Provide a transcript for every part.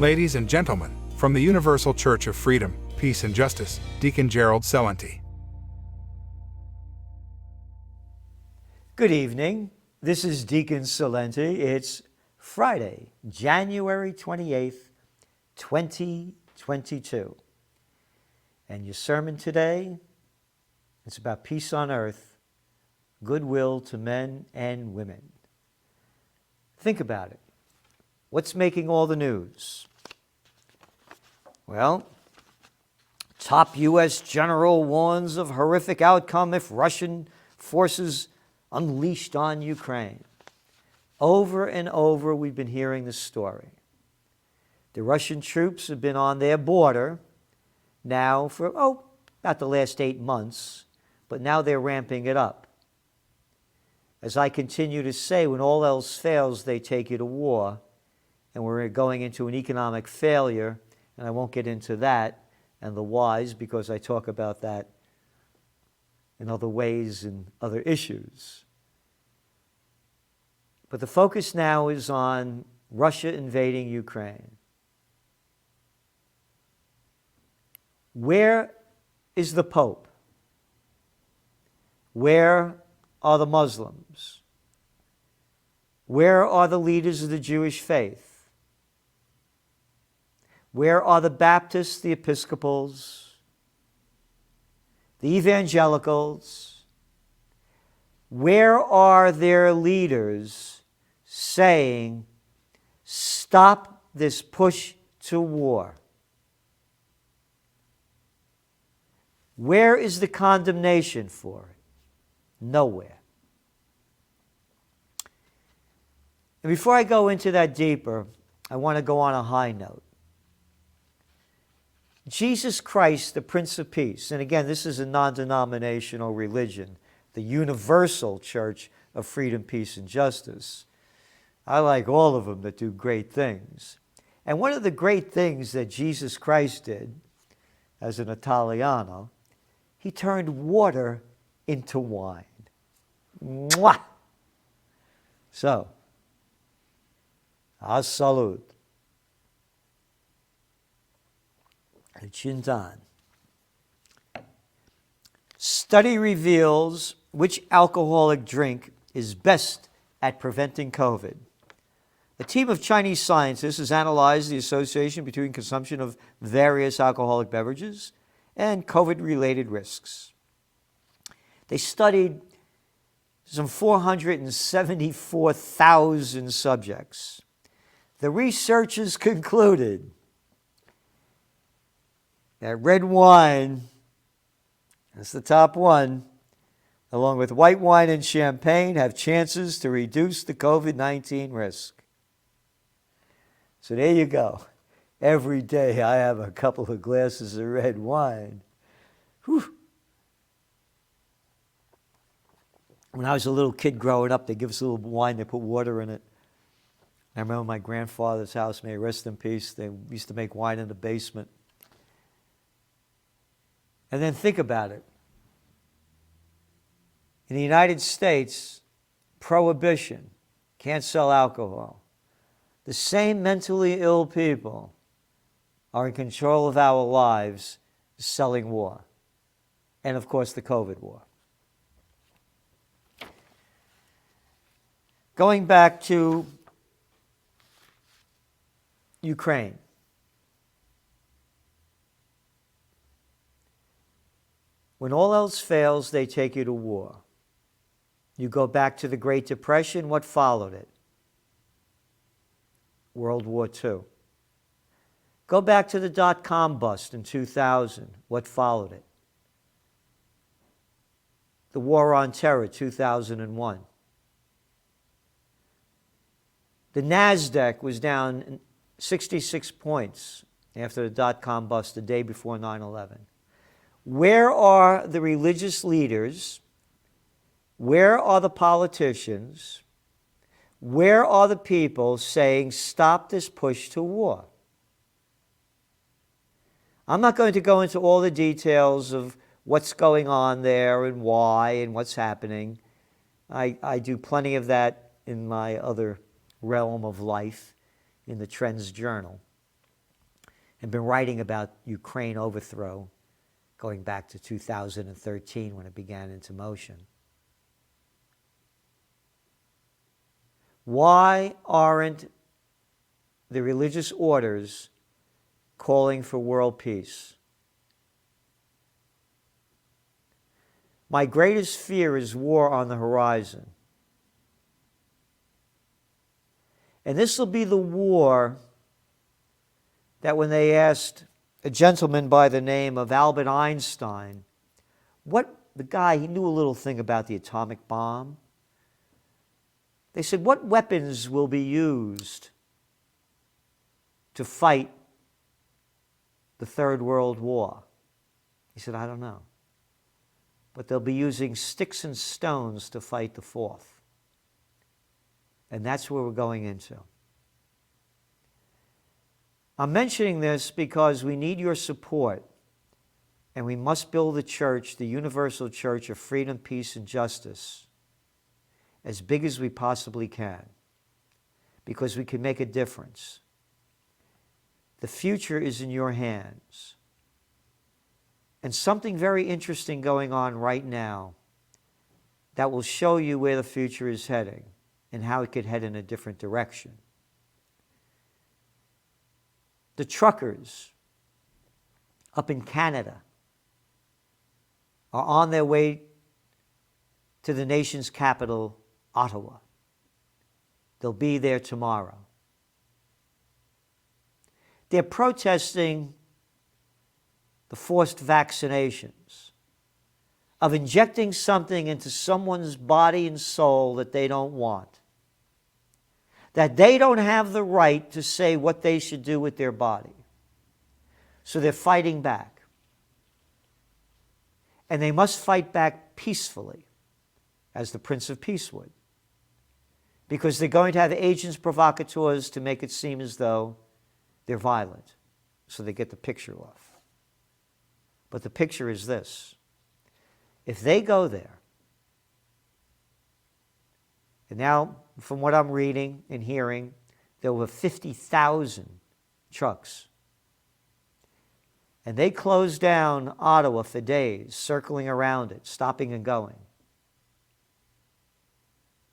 Ladies and gentlemen, from the Universal Church of Freedom, Peace and Justice, Deacon Gerald Celente. Good evening. This is Deacon Celente. It's Friday, January 28th, 2022. And your sermon today, it's about peace on earth, goodwill to men and women. Think about it. What's making all the news? Well, top U.S. general warns of horrific outcome if Russian forces unleashed on Ukraine. Over and over, we've been hearing this story. The Russian troops have been on their border now for, about the last 8 months, but now they're ramping it up. As I continue to say, when all else fails, they take you to war, and we're going into an economic failure, and I won't get into that and the whys because I talk about that in other ways and other issues. But the focus now is on Russia invading Ukraine. Where is the Pope? Where are the Muslims? Where are the leaders of the Jewish faith? Where are the Baptists, the Episcopals, the Evangelicals? Where are their leaders saying, stop this push to war? Where is the condemnation for it? Nowhere. And before I go into that deeper, I want to go on a high note. Jesus Christ, the Prince of Peace, and again, this is a non-denominational religion, the Universal Church of Freedom, Peace, and Justice. I like all of them that do great things. And one of the great things that Jesus Christ did, as an Italiano, he turned water into wine. Mwah! So, a salud. Chintan. Study reveals which alcoholic drink is best at preventing COVID. A team of Chinese scientists has analyzed the association between consumption of various alcoholic beverages and COVID-related risks. They studied some 474,000 subjects. The researchers concluded that red wine, that's the top one, along with white wine and champagne, have chances to reduce the COVID-19 risk. So there you go. Every day I have a couple of glasses of red wine. Whew. When I was a little kid growing up, they give us a little wine, they put water in it. I remember my grandfather's house, may he rest in peace, they used to make wine in the basement. And then think about it. In the United States, prohibition, can't sell alcohol. The same mentally ill people are in control of our lives selling war. And of course, the COVID war. Going back to Ukraine. When all else fails, they take you to war. You go back to the Great Depression, what followed it? World War II. Go back to the dot-com bust in 2000, what followed it? The War on Terror, 2001. The NASDAQ was down 66 points after the dot-com bust the day before 9/11. Where are the religious leaders? Where are the politicians? Where are the people saying, stop this push to war? I'm not going to go into all the details of what's going on there and why and what's happening. I do plenty of that in my other realm of life, in the Trends Journal. and been writing about Ukraine overthrow going back to 2013 when it began into motion. Why aren't the religious orders calling for world peace? My greatest fear is war on the horizon. And this will be the war that when they asked a gentleman by the name of Albert Einstein, the guy, he knew a little thing about the atomic bomb. They said, what weapons will be used to fight the Third World War? He said, I don't know. But they'll be using sticks and stones to fight the fourth. And that's where we're going into. I'm mentioning this because we need your support, and we must build the church, the universal church of freedom, peace, and justice, as big as we possibly can, because we can make a difference. The future is in your hands. And something very interesting going on right now that will show you where the future is heading and how it could head in a different direction. The truckers up in Canada are on their way to the nation's capital, Ottawa. They'll be there tomorrow. They're protesting the forced vaccinations, of injecting something into someone's body and soul that they don't want, that they don't have the right to say what they should do with their body. So they're fighting back. And they must fight back peacefully, as the Prince of Peace would, because they're going to have agents provocateurs to make it seem as though they're violent, so they get the picture off. But the picture is this. If they go there, and now from what I'm reading and hearing, there were 50,000 trucks. And they closed down Ottawa for days, circling around it, stopping and going.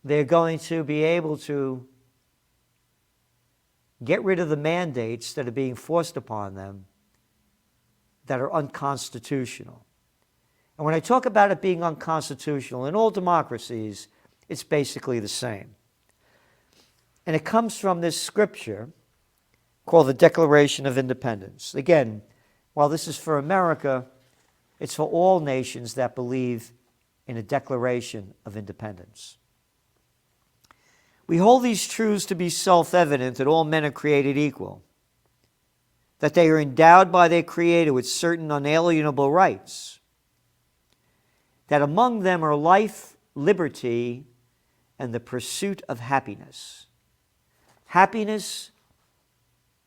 They're going to be able to get rid of the mandates that are being forced upon them that are unconstitutional. And when I talk about it being unconstitutional, in all democracies, it's basically the same. And it comes from this scripture called the Declaration of Independence. Again, while this is for America, it's for all nations that believe in a Declaration of Independence. We hold these truths to be self-evident, that all men are created equal, that they are endowed by their Creator with certain unalienable rights, that among them are life, liberty, and the pursuit of happiness. Happiness,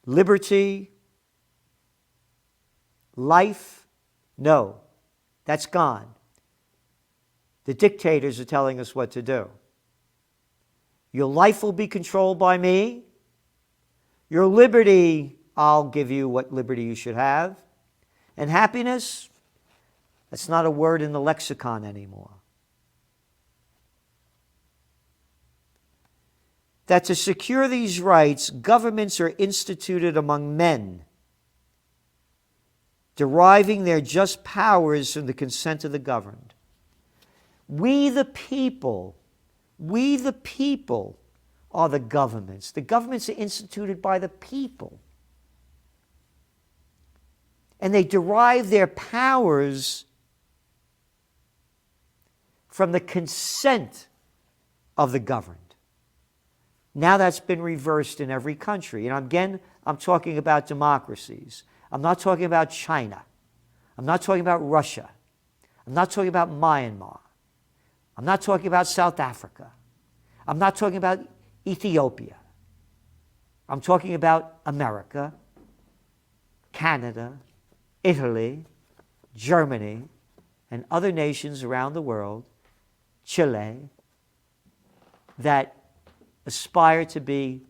liberty, life, no, that's gone. The dictators are telling us what to do. Your life will be controlled by me. Your liberty, I'll give you what liberty you should have. And happiness, that's not a word in the lexicon anymore. That to secure these rights, governments are instituted among men, deriving their just powers from the consent of the governed. We the people are the governments. The governments are instituted by the people. And they derive their powers from the consent of the governed. Now that's been reversed in every country. And again, I'm talking about democracies. I'm not talking about China. I'm not talking about Russia. I'm not talking about Myanmar. I'm not talking about South Africa. I'm not talking about Ethiopia. I'm talking about America, Canada, Italy, Germany, and other nations around the world, Chile, that aspire to be,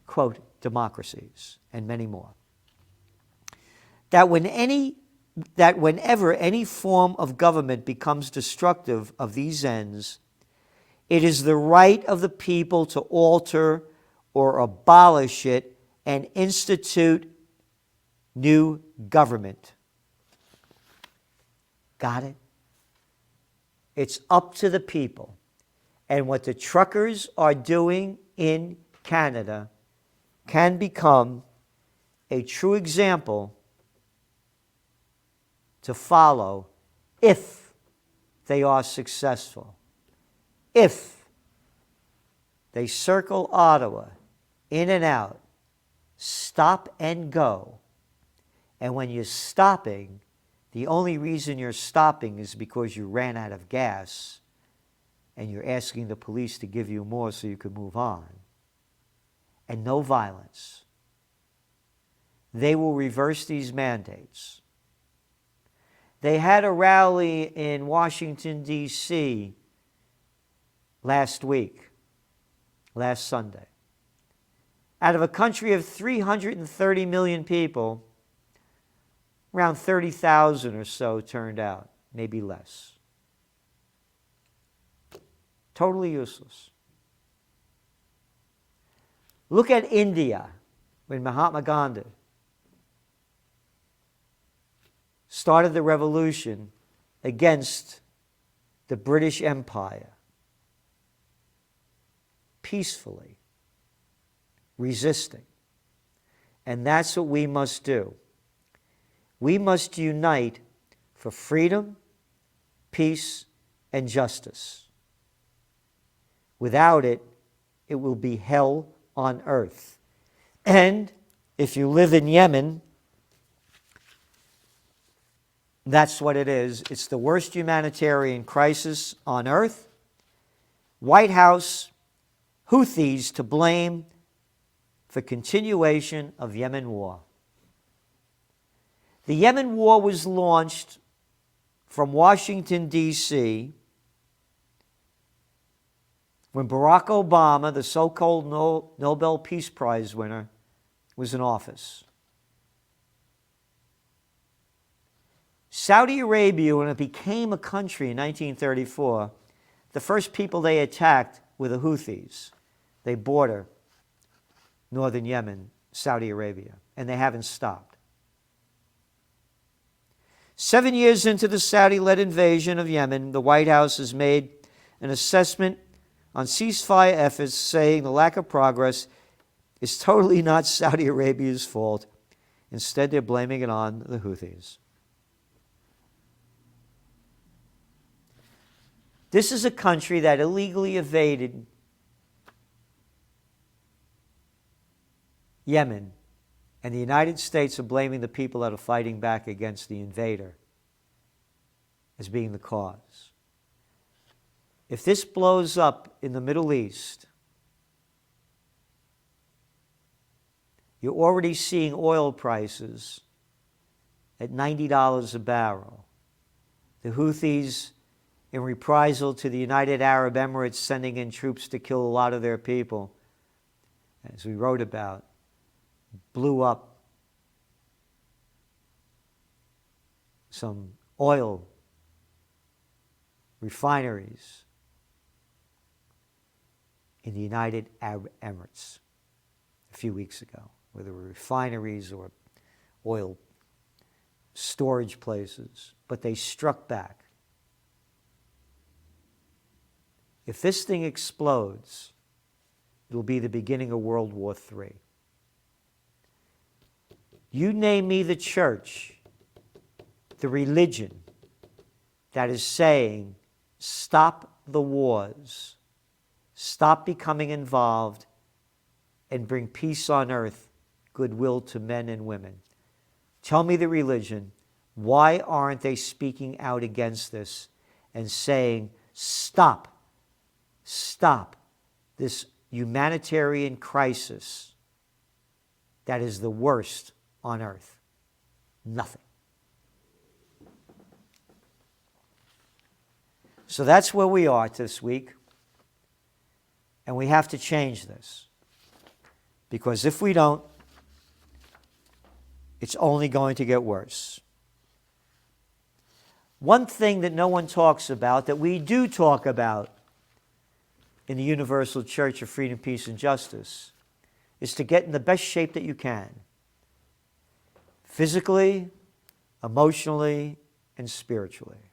quote, democracies, and many more. that whenever any form of government becomes destructive of these ends, it is the right of the people to alter or abolish it and institute new government. Got it? It's up to the people. And what the truckers are doing in Canada can become a true example to follow if they are successful. If they circle Ottawa in and out, stop and go. And when you're stopping, the only reason you're stopping is because you ran out of gas and you're asking the police to give you more so you can move on. And no violence. They will reverse these mandates. They had a rally in Washington, D.C. last Sunday. Out of a country of 330 million people, around 30,000 or so turned out, maybe less. Totally useless. Look at India when Mahatma Gandhi started the revolution against the British Empire. Peacefully, resisting. And that's what we must do. We must unite for freedom, peace, and justice. Without it, it will be hell on earth. And if you live in Yemen, that's what it is. It's the worst humanitarian crisis on earth. White House, Houthis to blame for continuation of Yemen War. The Yemen War was launched from Washington, D.C., when Barack Obama, the so-called Nobel Peace Prize winner, was in office. Saudi Arabia, when it became a country in 1934, the first people they attacked were the Houthis. They border northern Yemen, Saudi Arabia, and they haven't stopped. 7 years into the Saudi-led invasion of Yemen, the White House has made an assessment on ceasefire efforts, saying the lack of progress is totally not Saudi Arabia's fault. Instead, they're blaming it on the Houthis. This is a country that illegally invaded Yemen, and the United States are blaming the people that are fighting back against the invader as being the cause. If this blows up in the Middle East, you're already seeing oil prices at $90 a barrel. The Houthis, in reprisal to the United Arab Emirates sending in troops to kill a lot of their people, as we wrote about, blew up some oil refineries in the United Arab Emirates a few weeks ago, whether they were refineries or oil storage places, but they struck back. If this thing explodes, it will be the beginning of World War III. You name me the church, the religion that is saying, stop the wars, stop becoming involved, and bring peace on earth, goodwill to men and women. Tell me the religion. Why aren't they speaking out against this and saying, stop this humanitarian crisis that is the worst on earth? Nothing. So that's where we are this week. And we have to change this. Because if we don't, it's only going to get worse. One thing that no one talks about, that we do talk about in the Universal Church of Freedom, Peace, and Justice, is to get in the best shape that you can, physically, emotionally, and spiritually.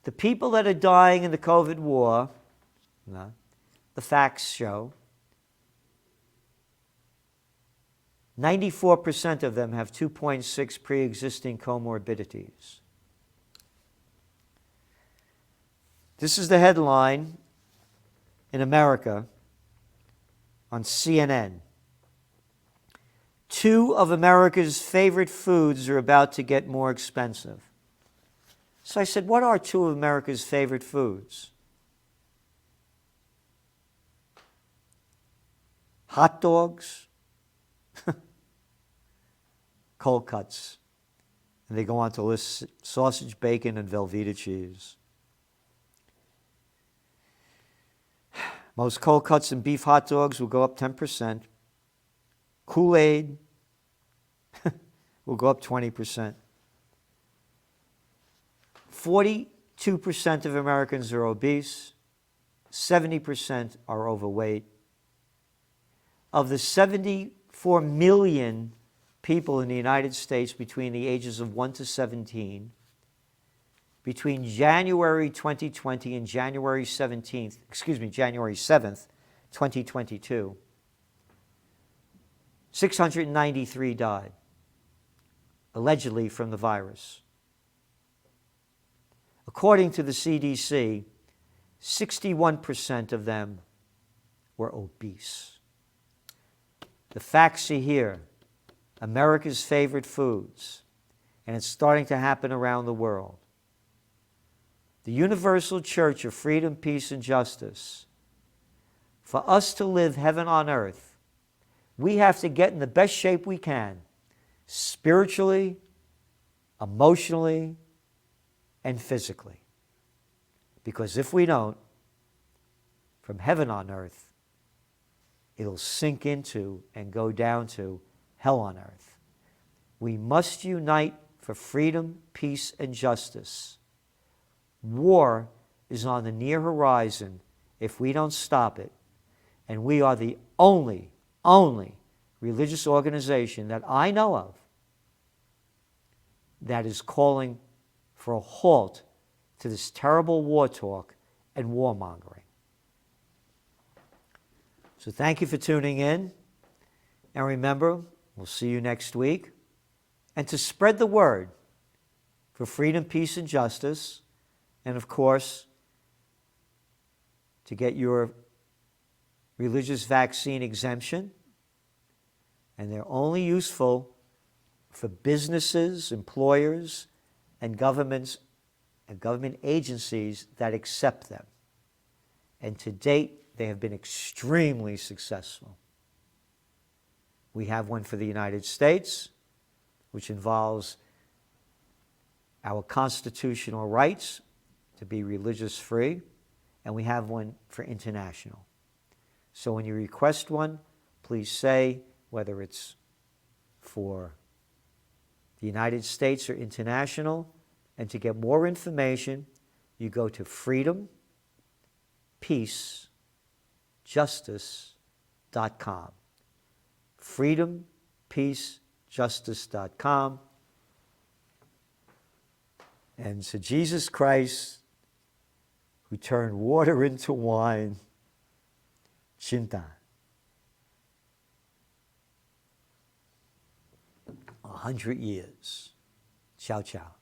The people that are dying in the COVID war, the facts show, 94% of them have 2.6 pre-existing comorbidities. This is the headline in America on CNN. 2 of America's favorite foods are about to get more expensive. So I said, what are 2 of America's favorite foods? Hot dogs, cold cuts. And they go on to list sausage, bacon, and Velveeta cheese. Most cold cuts and beef hot dogs will go up 10%. Kool-Aid will go up 20%. 42% of Americans are obese. 70% are overweight. Of the 74 million people in the United States between the ages of 1 to 17, between January 2020 and January 7th, 2022, 693 died, allegedly from the virus. According to the CDC, 61% of them were obese. The facts are here. America's favorite foods, and it's starting to happen around the world. The Universal Church of Freedom, Peace, and Justice. For us to live heaven on earth, we have to get in the best shape we can, spiritually, emotionally, and physically. Because if we don't, from heaven on earth, it'll sink into and go down to hell on earth. We must unite for freedom, peace, and justice. War is on the near horizon if we don't stop it, and we are the only religious organization that I know of that is calling for a halt to this terrible war talk and warmongering. So thank you for tuning in, and remember, we'll see you next week. And to spread the word for freedom, peace, and justice, and of course, to get your religious vaccine exemption, and they're only useful for businesses, employers, and governments and government agencies that accept them. And to date, they have been extremely successful. We have one for the United States, which involves our constitutional rights to be religious free, and we have one for international. So when you request one, please say whether it's for the United States or international, and to get more information, you go to freedompeacejustice.com. freedompeacejustice.com. And to Jesus Christ, who turned water into wine, Chinta. 100 years. Ciao, ciao.